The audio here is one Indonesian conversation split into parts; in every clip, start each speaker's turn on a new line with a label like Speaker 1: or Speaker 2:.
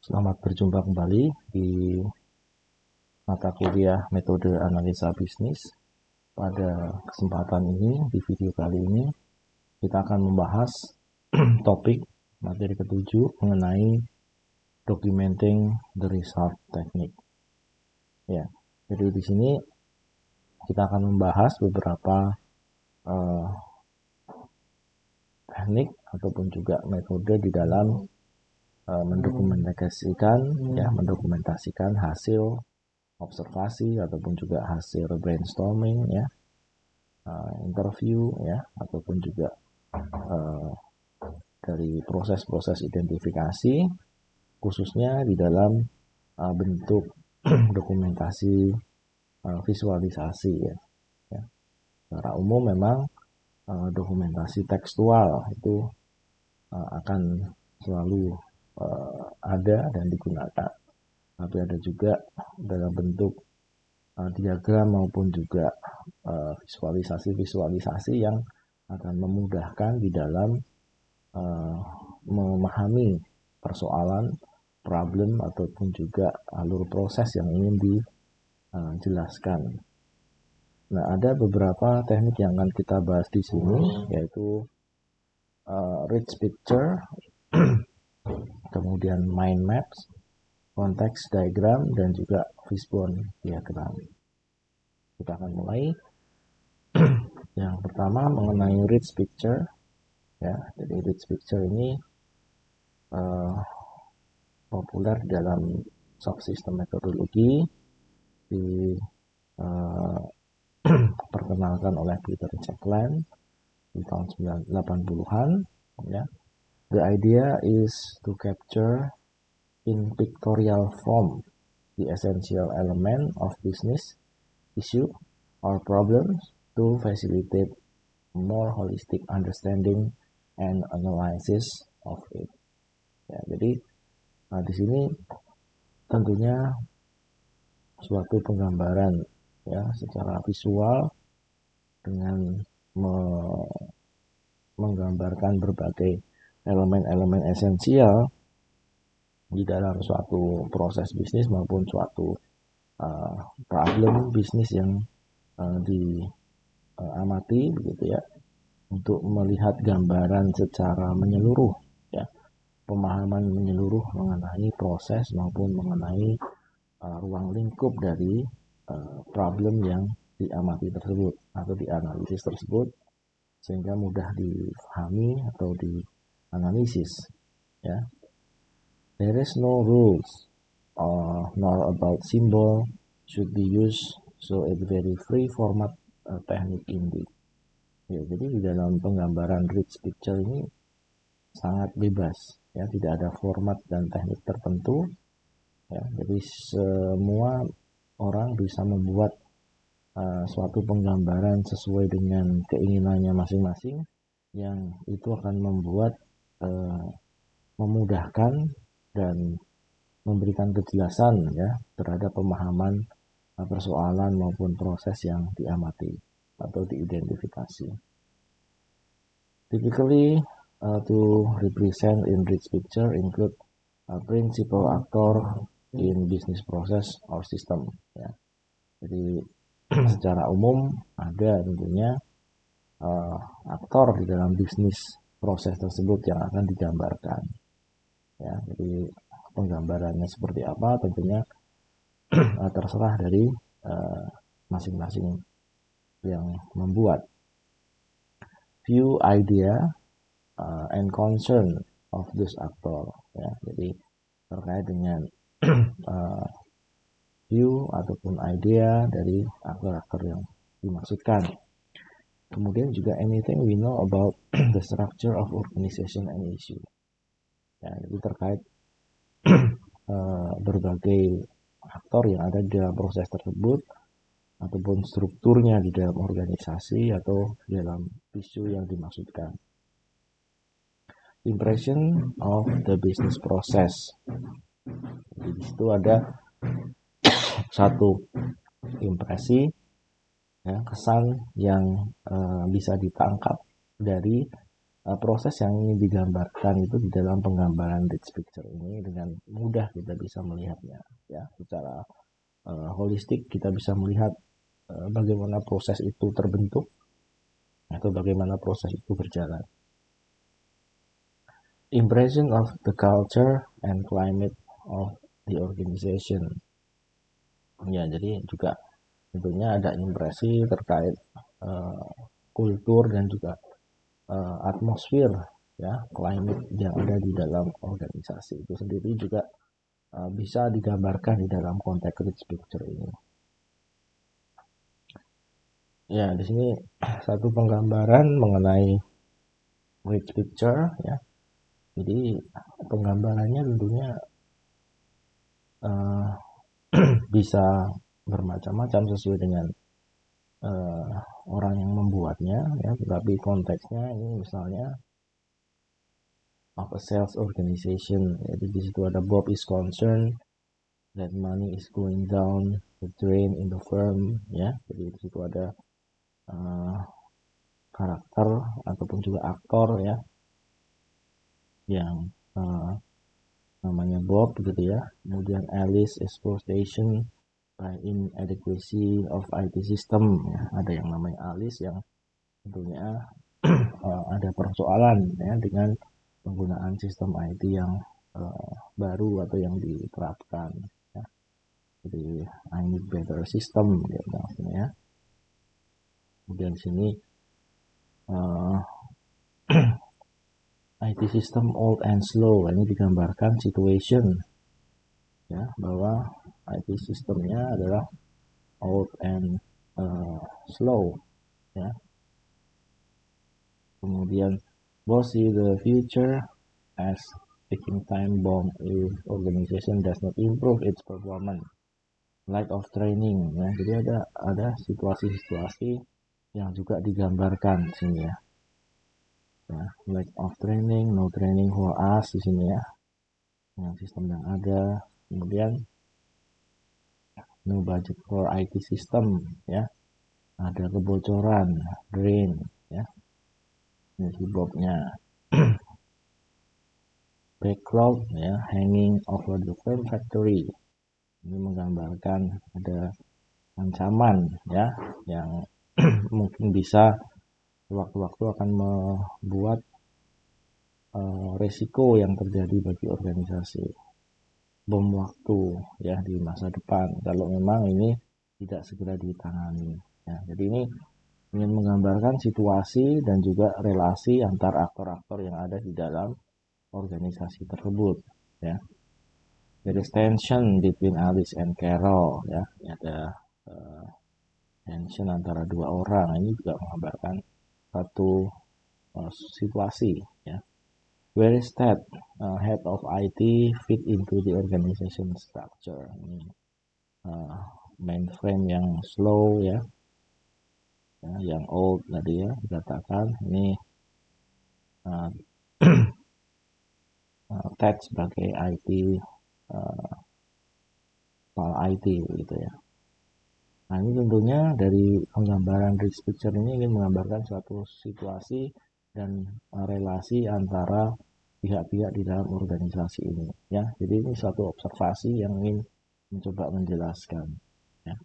Speaker 1: Selamat berjumpa kembali di mata kuliah metode analisa bisnis. Pada kesempatan ini, di video kali ini, kita akan membahas topik materi ketujuh mengenai documenting the result technique. Ya, jadi di sini kita akan membahas beberapa teknik ataupun juga metode di dalam mendokumentasikan hasil observasi ataupun juga hasil brainstorming, ya, interview, ya, ataupun juga dari proses-proses identifikasi, khususnya di dalam bentuk dokumentasi visualisasi, ya. Secara umum memang dokumentasi tekstual itu akan selalu ada dan digunakan, tapi ada juga dalam bentuk diagram maupun juga visualisasi yang akan memudahkan di dalam memahami persoalan, problem, ataupun juga alur proses yang ingin dijelaskan. Nah, ada beberapa teknik yang akan kita bahas di sini, yaitu rich picture, kemudian mind maps, context diagram, dan juga fishbone diagram. Kita akan mulai. Yang pertama mengenai rich picture, ya. Jadi rich picture ini populer dalam subsystem metodologi, diperkenalkan oleh Peter Checkland di tahun 80-an, ya. The idea is to capture in pictorial form the essential element of business issue or problems to facilitate more holistic understanding and analysis of it. Ya, jadi di sini tentunya suatu penggambaran, ya, secara visual dengan menggambarkan berbagai elemen-elemen esensial di dalam suatu proses bisnis maupun suatu problem bisnis yang diamati, begitu ya, untuk melihat gambaran secara menyeluruh, ya, pemahaman menyeluruh mengenai proses maupun mengenai ruang lingkup dari problem yang diamati tersebut atau dianalisis tersebut, sehingga mudah difahami atau dianalisis, ya. There is no rules nor about symbol should be used, so it very free format technique indeed. Ya, jadi di dalam penggambaran rich picture ini sangat bebas, ya, tidak ada format dan teknik tertentu, ya. Jadi semua orang bisa membuat suatu penggambaran sesuai dengan keinginannya masing-masing, yang itu akan membuat memudahkan dan memberikan kejelasan, ya, terhadap pemahaman persoalan maupun proses yang diamati atau diidentifikasi. Typically, to represent in rich picture include a principal actor in business process or system, ya. Jadi secara umum ada tentunya aktor di dalam bisnis proses tersebut yang akan digambarkan, ya. Jadi penggambarannya seperti apa tentunya terserah dari masing-masing yang membuat. View idea and concern of this actor, ya. Jadi terkait dengan view ataupun idea dari aktor-aktor yang dimaksudkan. Kemudian juga anything we know about the structure of organization and issue, ya. Jadi terkait berbagai aktor yang ada di dalam proses tersebut ataupun strukturnya di dalam organisasi atau dalam isu yang dimaksudkan. Impression of the business process. Jadi di situ ada satu impresi, ya, kesan yang bisa ditangkap dari proses yang ingin digambarkan itu di dalam penggambaran rich picture ini dengan mudah kita bisa melihatnya ya secara holistik. Kita bisa melihat bagaimana proses itu terbentuk atau bagaimana proses itu berjalan. Impression of the culture and climate of the organization. Ya, jadi juga tentunya ada impresi terkait kultur dan juga atmosfer ya, climate yang ada di dalam organisasi itu sendiri juga bisa digambarkan di dalam konteks rich picture ini. Ya, di sini satu penggambaran mengenai rich picture ya. Jadi penggambarannya tentunya bisa bermacam-macam sesuai dengan orang yang membuatnya ya, tetapi konteksnya ini misalnya of a sales organization. Jadi di situ ada Bob is concerned that money is going down the drain in the firm ya. Jadi di situ ada karakter ataupun juga aktor ya yang namanya Bob gitu ya. Kemudian Alice is frustration by inadequacy of IT system ya. Ada yang namanya Alice yang tentunya ada persoalan ya dengan penggunaan sistem IT yang baru atau yang diterapkan ya. Jadi I need better system gitu maksudnya ya. Kemudian sini IT system old and slow, ini digambarkan situation ya bahwa IT sistemnya adalah old and slow ya. Kemudian boss see the future as ticking time bomb if organization does not improve its performance. Lack of training ya. Jadi ada situasi-situasi yang juga digambarkan di sini ya. Ya, lack of training, no training for us di sini ya. Dengan sistem yang ada. Kemudian no budget for IT system ya. Ada kebocoran, drain ya. Ini sebabnya. Backlog ya, hanging over the firm factory. Ini menggambarkan ada ancaman ya yang mungkin bisa waktu-waktu akan membuat resiko yang terjadi bagi organisasi. Bom waktu ya di masa depan kalau memang ini tidak segera ditangani. Ya, jadi ini ingin menggambarkan situasi dan juga relasi antar aktor-aktor yang ada di dalam organisasi tersebut. Ya, there is tension between Alice and Carol. Ya, ada tension antara dua orang. Ini juga menggambarkan satu situasi. Ya, where is that head of IT fit into the organization structure? Ini mainframe yang slow ya, yang old tadi ya dikatakan ini tag sebagai IT soal IT gitu ya. Nah ini tentunya dari penggambaran rich picture ini ingin menggambarkan suatu situasi dan relasi antara pihak-pihak di dalam organisasi ini ya. Jadi ini suatu observasi yang ingin mencoba menjelaskan ya.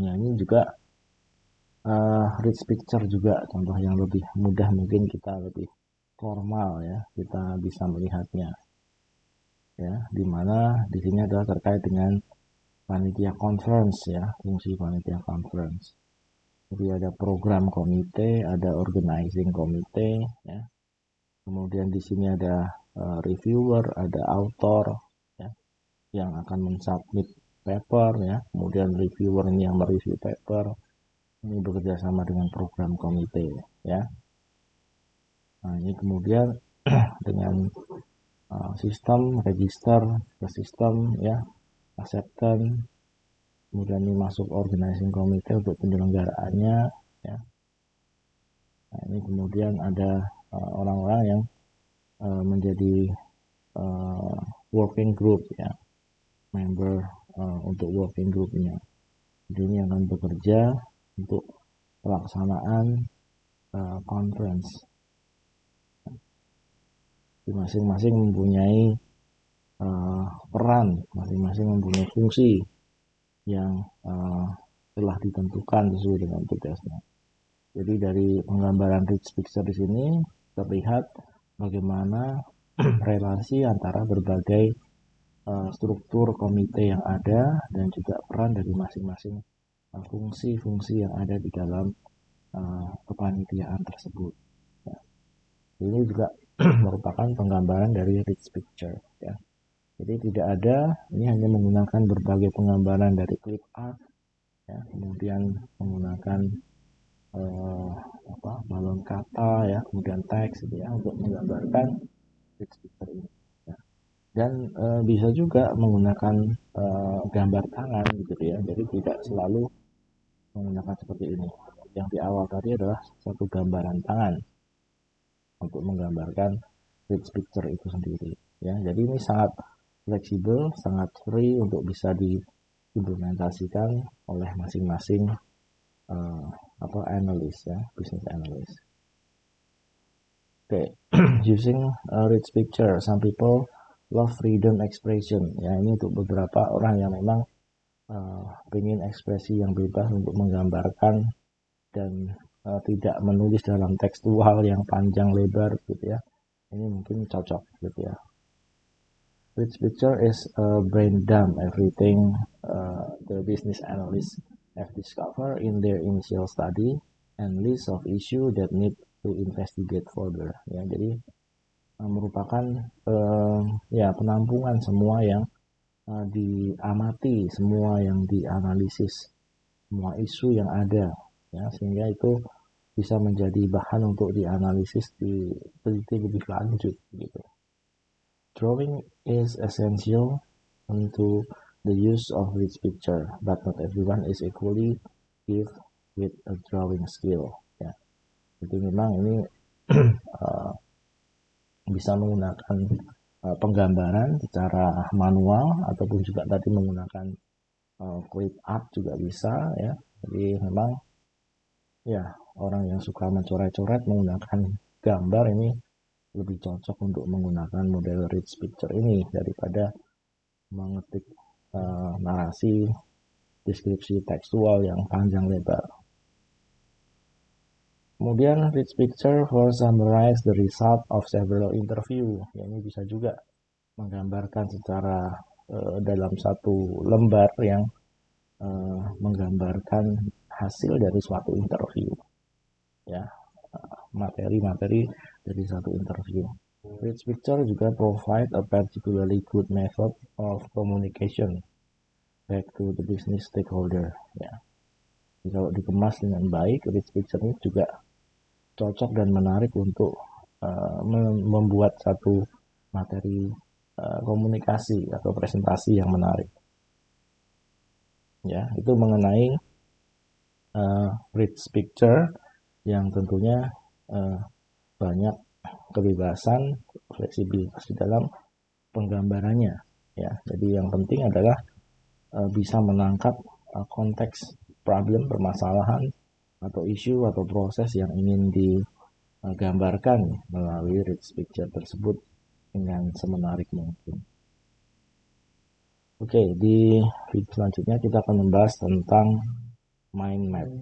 Speaker 1: Nah ini juga rich picture juga contoh yang lebih mudah, mungkin kita lebih formal ya kita bisa melihatnya ya, dimana di sini adalah terkait dengan panitia conference ya, fungsi panitia conference. Jadi ada program komite, ada organizing komite ya. Kemudian di sini ada reviewer, ada author ya, yang akan mensubmit paper ya. Kemudian reviewer ini yang mereview paper. Ini bekerja sama dengan program komite ya. Nah, ini kemudian dengan sistem register ke sistem ya, acceptance, kemudian ini masuk organizing komite untuk penyelenggaraannya ya. Nah, ini kemudian ada orang-orang yang menjadi working group ya, member untuk working groupnya. Jadi ini akan bekerja untuk pelaksanaan conference masing-masing mempunyai peran, masing-masing mempunyai fungsi yang telah ditentukan sesuai dengan tugasnya. Jadi dari penggambaran rich picture di sini terlihat bagaimana relasi antara berbagai struktur komite yang ada dan juga peran dari masing-masing fungsi-fungsi yang ada di dalam kepanitiaan tersebut. Ya. Ini juga merupakan penggambaran dari rich picture. Ya. Jadi tidak ada, ini hanya menggunakan berbagai penggambaran dari clip art, ya, kemudian menggunakan balon kata, ya, kemudian teks, gitu ya, untuk menggambarkan rich picture ini. Ya. Dan bisa juga menggunakan gambar tangan, gitu ya. Jadi tidak selalu menggunakan seperti ini. Yang di awal tadi adalah satu gambaran tangan untuk menggambarkan rich picture itu sendiri. Ya, jadi ini sangat fleksibel, sangat free untuk bisa diimplementasikan oleh masing-masing analis, ya, business analyst. Okay. Using rich picture, some people love freedom expression. Ya, ini untuk beberapa orang yang memang ingin ekspresi yang bebas untuk menggambarkan dan tidak menulis dalam tekstual yang panjang lebar, gitu ya. Ini mungkin cocok, gitu ya. Rich picture is brain dump everything the business analysts have discovered in their initial study and list of issue that need to investigate further. Ya, jadi merupakan ya penampungan semua yang diamati, semua yang dianalisis, semua isu yang ada, ya, sehingga itu bisa menjadi bahan untuk dianalisis, diteliti lebih lanjut, gitu. Drawing is essential into the use of rich picture, but not everyone is equally gifted with a drawing skill. Ya, jadi memang ini bisa menggunakan penggambaran secara manual ataupun juga tadi menggunakan clip art juga bisa, ya. Jadi memang ya orang yang suka mencoret-coret menggunakan gambar ini lebih cocok untuk menggunakan model rich picture ini daripada mengetik narasi deskripsi tekstual yang panjang lebar. Kemudian rich picture for summarize the result of several interview. Ya, ini bisa juga menggambarkan secara dalam satu lembar yang menggambarkan hasil dari suatu interview, ya, materi-materi dari satu interview. Rich picture juga provide a particularly good method of communication back to the business stakeholder. Ya, jadi kalau dikemas dengan baik, rich picture ini juga cocok dan menarik untuk membuat satu materi komunikasi atau presentasi yang menarik. Ya, itu mengenai rich picture yang tentunya banyak kebebasan, fleksibilitas di dalam penggambarannya. Ya, jadi yang penting adalah bisa menangkap konteks problem, permasalahan atau isu atau proses yang ingin digambarkan melalui rich picture tersebut dengan semenarik mungkin. Oke, di video selanjutnya kita akan membahas tentang mind map.